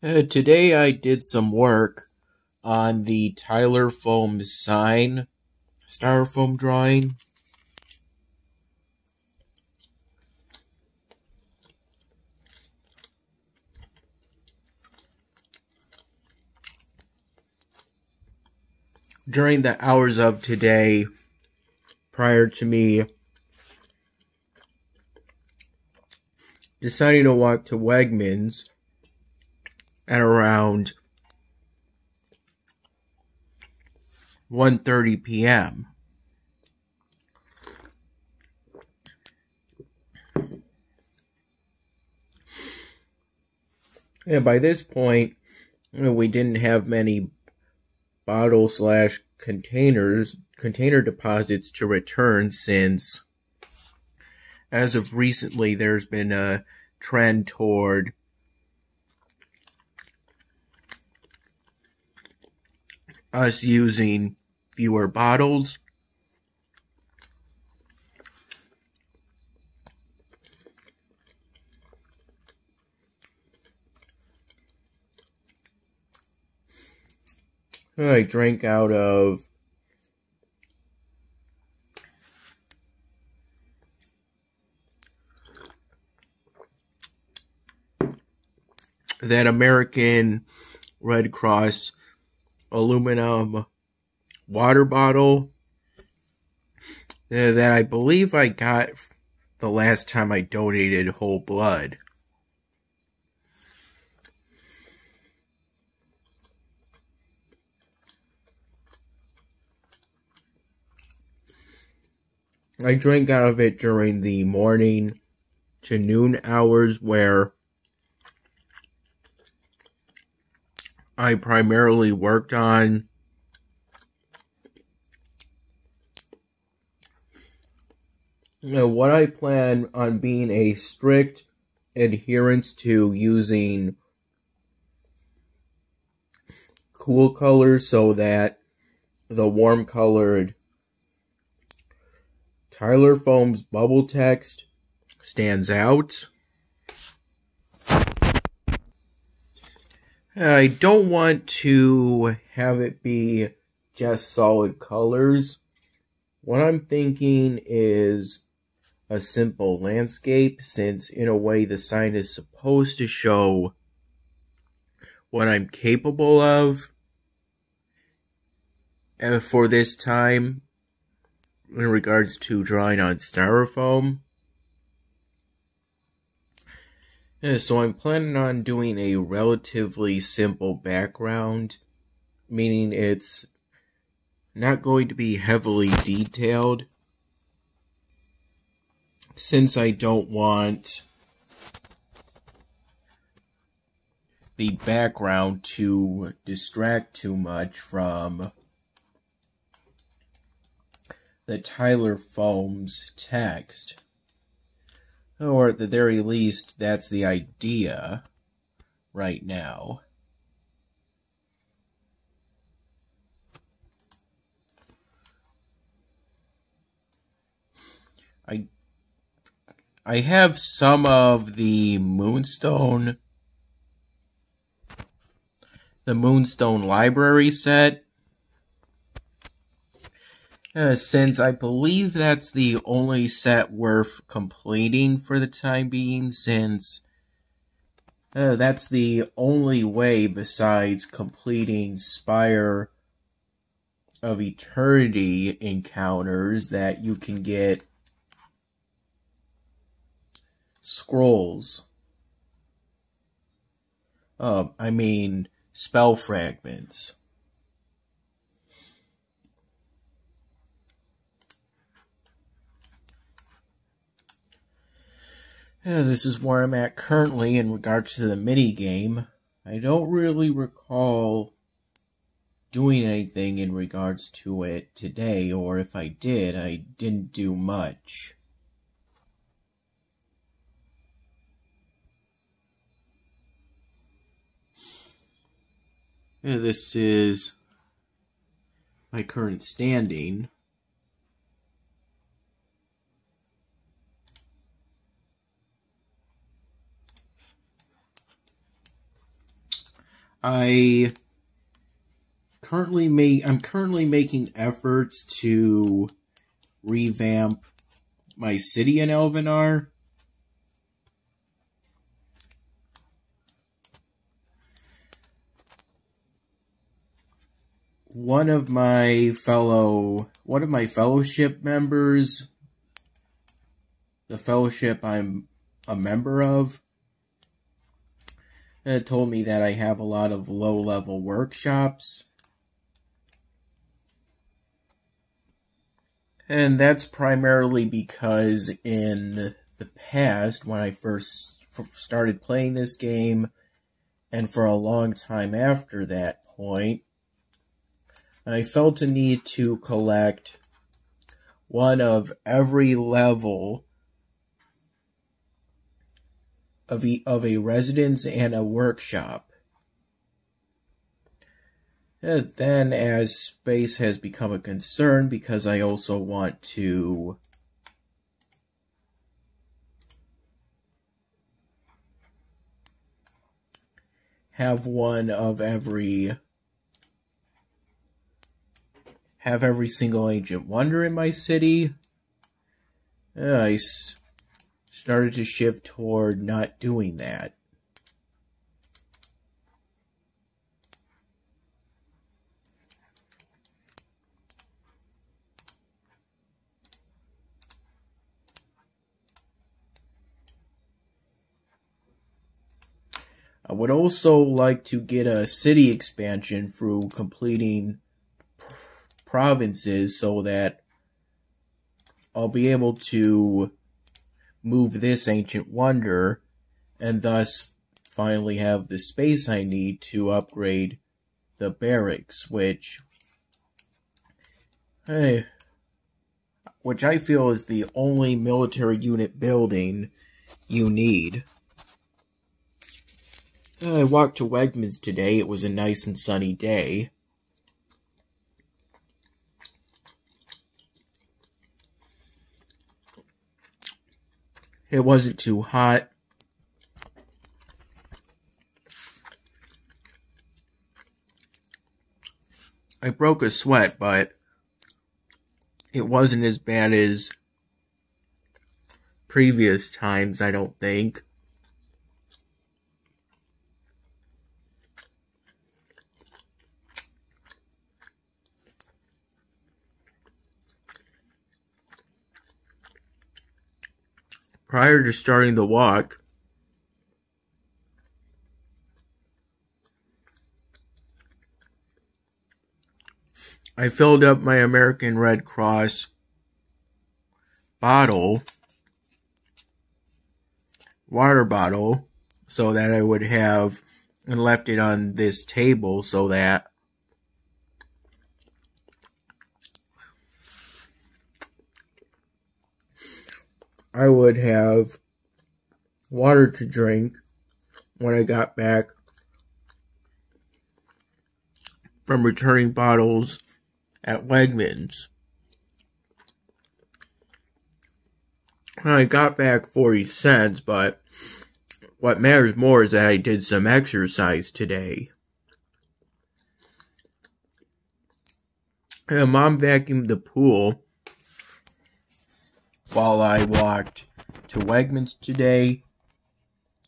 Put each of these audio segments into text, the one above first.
Today I did some work on the Tyler Foam sign styrofoam drawing. During the hours of today, prior to me deciding to walk to Wegmans at around 1:30 p.m. And by this point, we didn't have many container deposits to return, since as of recently there's been a trend toward us using fewer bottles. I drank out of that American Red Cross aluminum water bottle that I believe I got the last time I donated whole blood. I drank out of it during the morning to noon hours, where I primarily worked on what I plan on being a strict adherence to using cool colors, so that the warm colored Tyler Foam's bubble text stands out. I don't want to have it be just solid colors. What I'm thinking is a simple landscape, since in a way the sign is supposed to show what I'm capable of for this time in regards to drawing on styrofoam. So I'm planning on doing a relatively simple background, meaning it's not going to be heavily detailed, since I don't want the background to distract too much from the Tyler Foam's text. Or at the very least, that's the idea right now. I have some of the Moonstone library set, since I believe that's the only set worth completing for the time being, since that's the only way besides completing Spire of Eternity encounters that you can get scrolls. Spell fragments. This is where I'm at currently in regards to the mini game. I don't really recall doing anything in regards to it today, or if I did, I didn't do much. This is my current standing. I'm currently making efforts to revamp my city in Elvenar. One of my fellowship members, the fellowship I'm a member of, told me that I have a lot of low-level workshops. And that's primarily because in the past, when I first started playing this game, and for a long time after that point, I felt a need to collect one of every level of a residence and a workshop. And then, as space has become a concern, because I also want to have every single ancient wonder in my city, I started to shift toward not doing that. I would also like to get a city expansion through completing provinces so that I'll be able to move this ancient wonder and thus finally have the space I need to upgrade the barracks, which I feel is the only military unit building you need. I walked to Wegmans today. It was a nice and sunny day. It wasn't too hot. I broke a sweat, but it wasn't as bad as previous times, I don't think. Prior to starting the walk, I filled up my American Red Cross water bottle, so that I would have, and left it on this table so that I would have water to drink when I got back from returning bottles at Wegmans. I got back 40 cents, but what matters more is that I did some exercise today. And Mom vacuumed the pool while I walked to Wegmans today,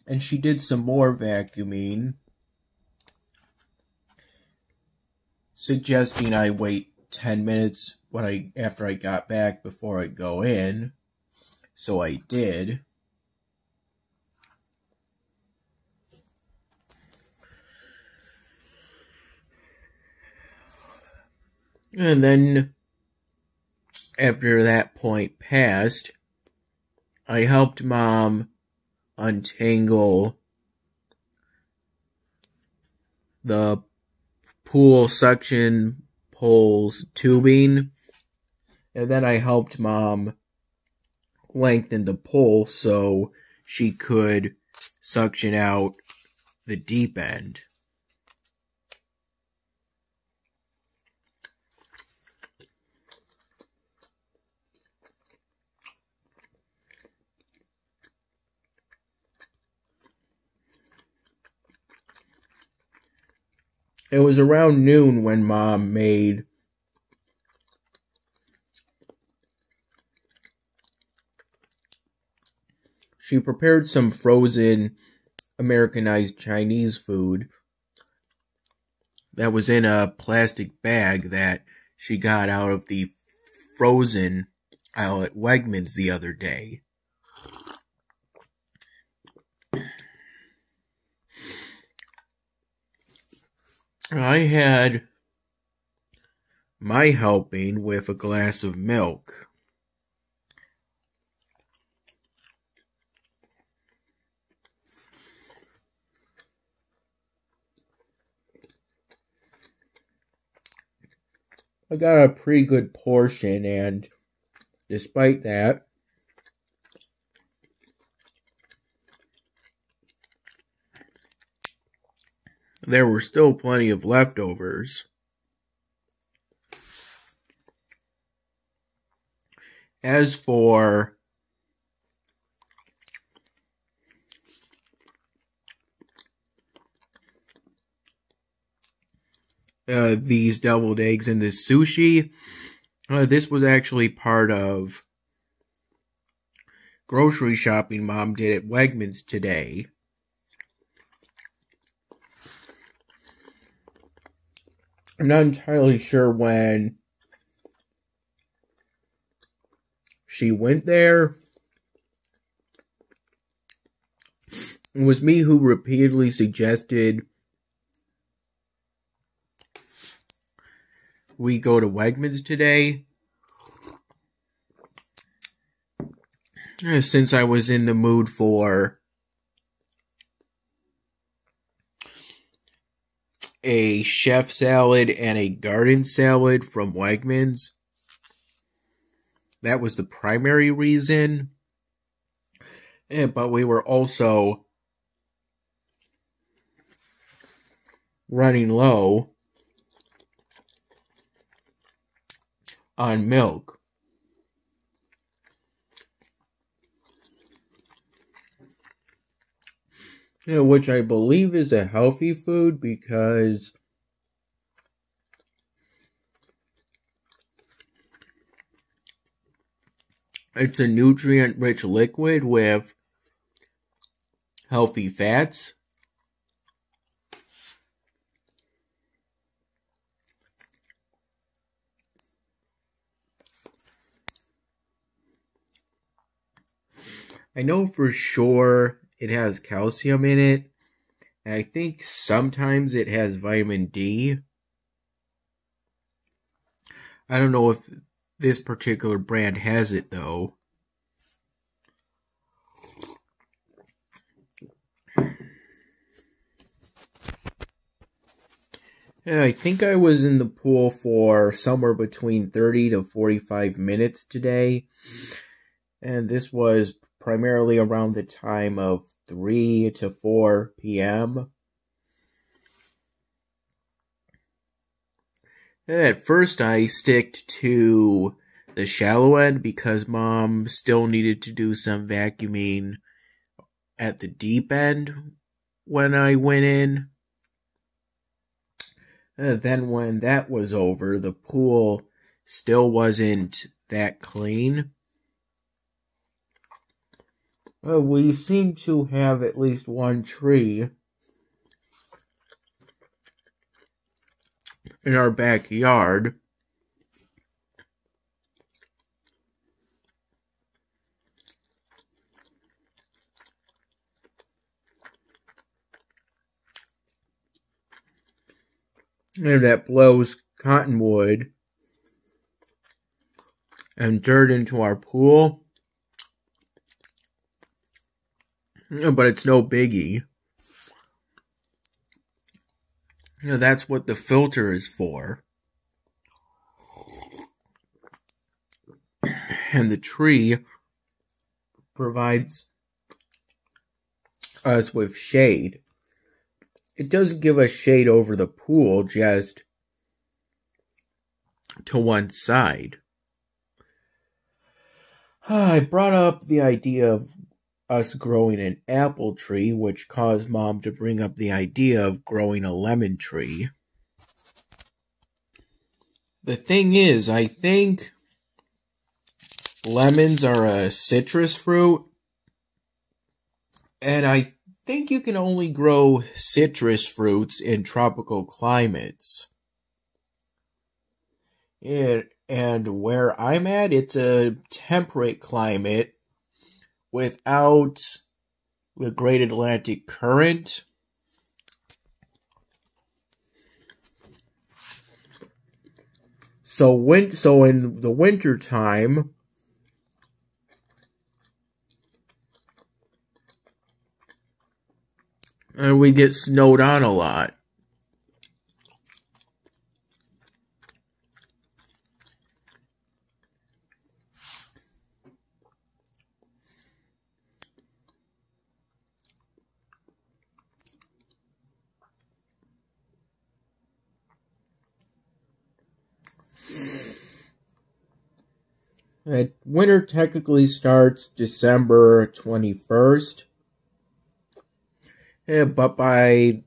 and she did some more vacuuming, suggesting I wait 10 minutes after I got back before I go in. So I did. And then, after that point passed, I helped Mom untangle the pool suction poles tubing, and then I helped Mom lengthen the pole so she could suction out the deep end. It was around noon when Mom made she prepared some frozen Americanized Chinese food that was in a plastic bag that she got out of the frozen aisle at Wegmans the other day. I had my helping with a glass of milk. I got a pretty good portion, and despite that, there were still plenty of leftovers. As for these deviled eggs and this sushi, this was actually part of grocery shopping Mom did at Wegmans today. I'm not entirely sure when she went there. It was me who repeatedly suggested we go to Wegmans today, since I was in the mood for a chef salad and a garden salad from Wegmans. That was the primary reason. But we were also running low on milk. Which I believe is a healthy food because it's a nutrient-rich liquid with healthy fats. I know for sure it has calcium in it, and I think sometimes it has vitamin D. I don't know if this particular brand has it, though. Yeah, I think I was in the pool for somewhere between 30 to 45 minutes today, and this was primarily around the time of 3 to 4 p.m. At first I sticked to the shallow end because Mom still needed to do some vacuuming at the deep end when I went in. Then when that was over, the pool still wasn't that clean. We seem to have at least one tree in our backyard. And that blows cottonwood and dirt into our pool. But it's no biggie. That's what the filter is for. And the tree provides us with shade. It doesn't give us shade over the pool, just to one side. I brought up the idea of us growing an apple tree, which caused Mom to bring up the idea of growing a lemon tree. the thing is, I think lemons are a citrus fruit, and I think you can only grow citrus fruits in tropical climates. And where I'm at, it's a temperate climate without the Great Atlantic Current. So in the winter time, we get snowed on a lot. Winter technically starts December 21st. But by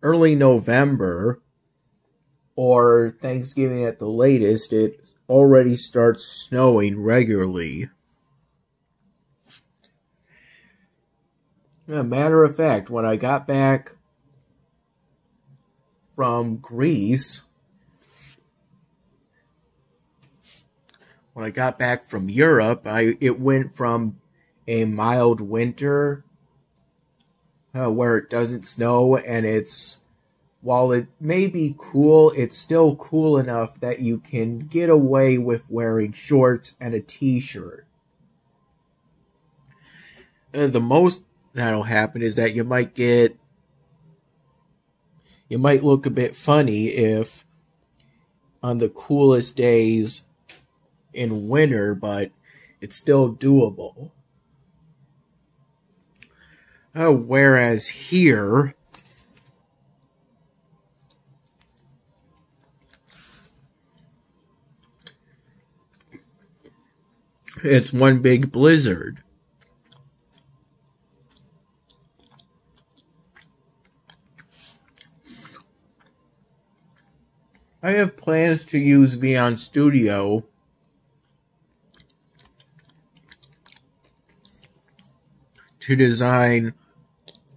early November, or Thanksgiving at the latest, it already starts snowing regularly. As a matter of fact, when I got back from Greece, when I got back from Europe, it went from a mild winter where it doesn't snow, and while it may be cool, it's still cool enough that you can get away with wearing shorts and a t-shirt. The most that'll happen is that you might look a bit funny if on the coolest days in winter, but it's still doable. Whereas here, it's one big blizzard. I have plans to use Vion Studio to design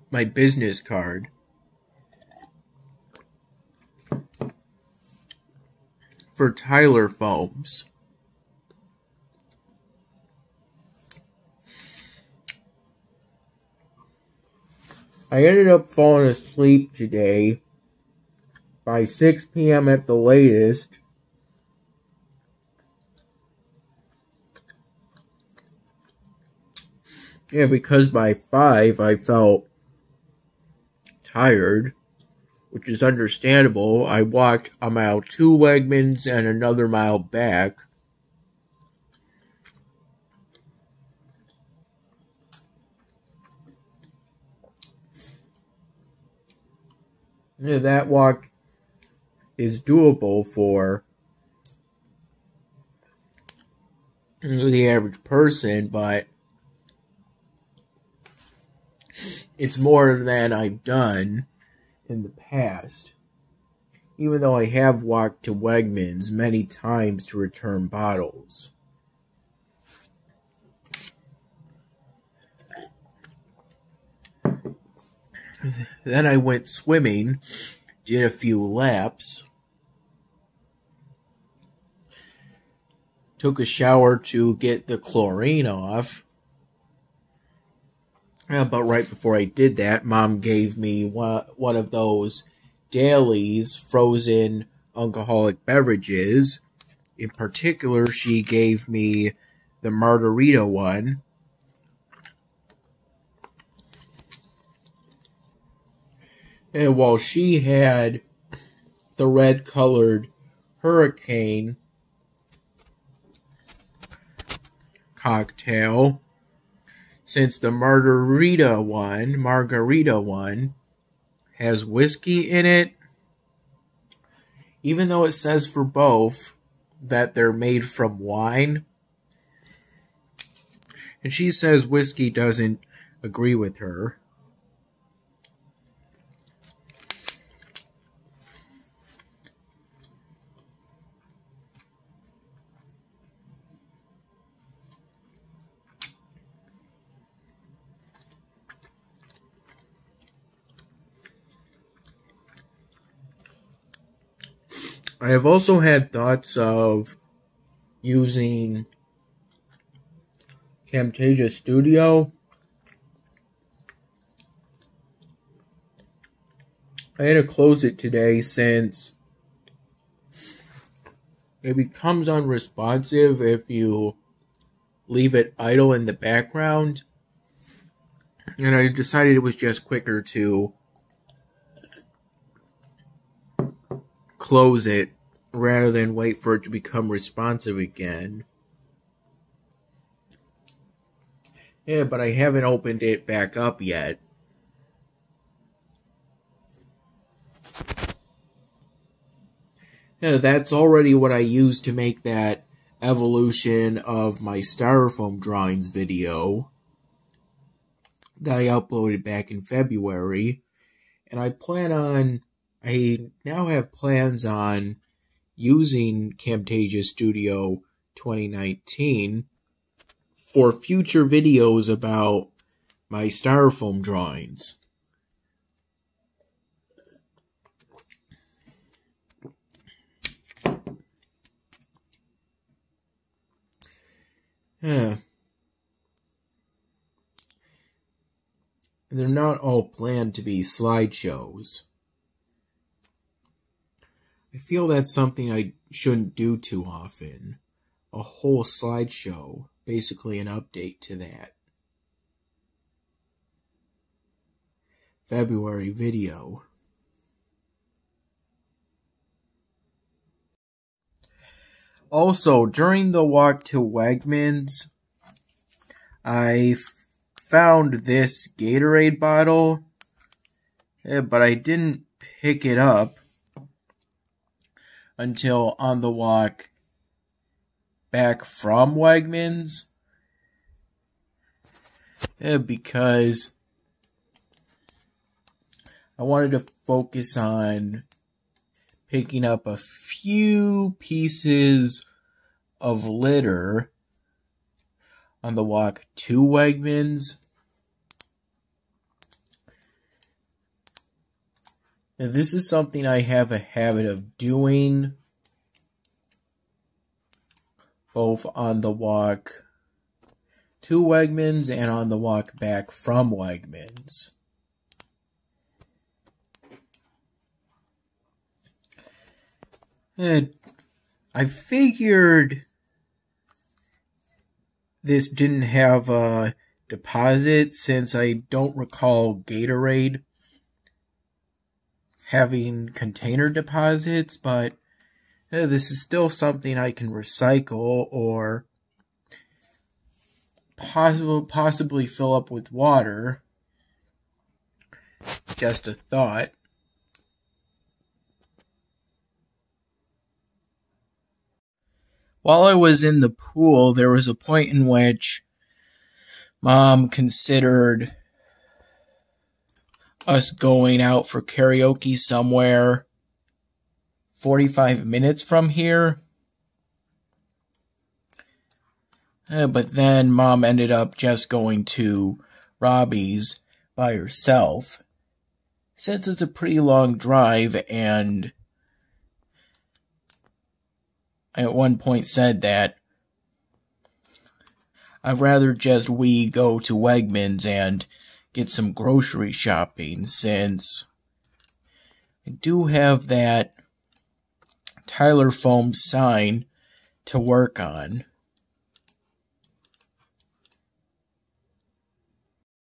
my business card for Tyler Foams. I ended up falling asleep today by 6 p.m. at the latest. Yeah, because by 5 I felt tired, which is understandable. I walked a mile to Wegmans and another mile back. Yeah, that walk is doable for the average person, but it's more than I've done in the past. Even though I have walked to Wegmans many times to return bottles. Then I went swimming, did a few laps, took a shower to get the chlorine off. But right before I did that, Mom gave me one of those Dailies frozen alcoholic beverages. In particular, she gave me the margarita one. And while she had the red-colored hurricane cocktail, since the margarita one has whiskey in it, even though it says for both that they're made from wine, and she says whiskey doesn't agree with her. I have also had thoughts of using Camtasia Studio. I had to close it today since it becomes unresponsive if you leave it idle in the background. And I decided it was just quicker to close it rather than wait for it to become responsive again. Yeah, but I haven't opened it back up yet. Yeah, that's already what I used to make that evolution of my styrofoam drawings video that I uploaded back in February. And I now have plans on using Camtasia Studio 2019 for future videos about my styrofoam drawings. Yeah. They're not all planned to be slideshows. I feel that's something I shouldn't do too often. A whole slideshow, basically an update to that February video. Also, during the walk to Wegmans, I found this Gatorade bottle, but I didn't pick it up until on the walk back from Wegmans, because I wanted to focus on picking up a few pieces of litter on the walk to Wegmans. And this is something I have a habit of doing both on the walk to Wegmans and on the walk back from Wegmans. And I figured this didn't have a deposit since I don't recall Gatorade having container deposits, but this is still something I can recycle or possibly fill up with water. Just a thought. While I was in the pool, there was a point in which Mom considered us going out for karaoke somewhere 45 minutes from here. But then Mom ended up just going to Robbie's by herself, since it's a pretty long drive, and I at one point said that I'd rather just we go to Wegmans and get some grocery shopping, since I do have that Tyler Foam sign to work on.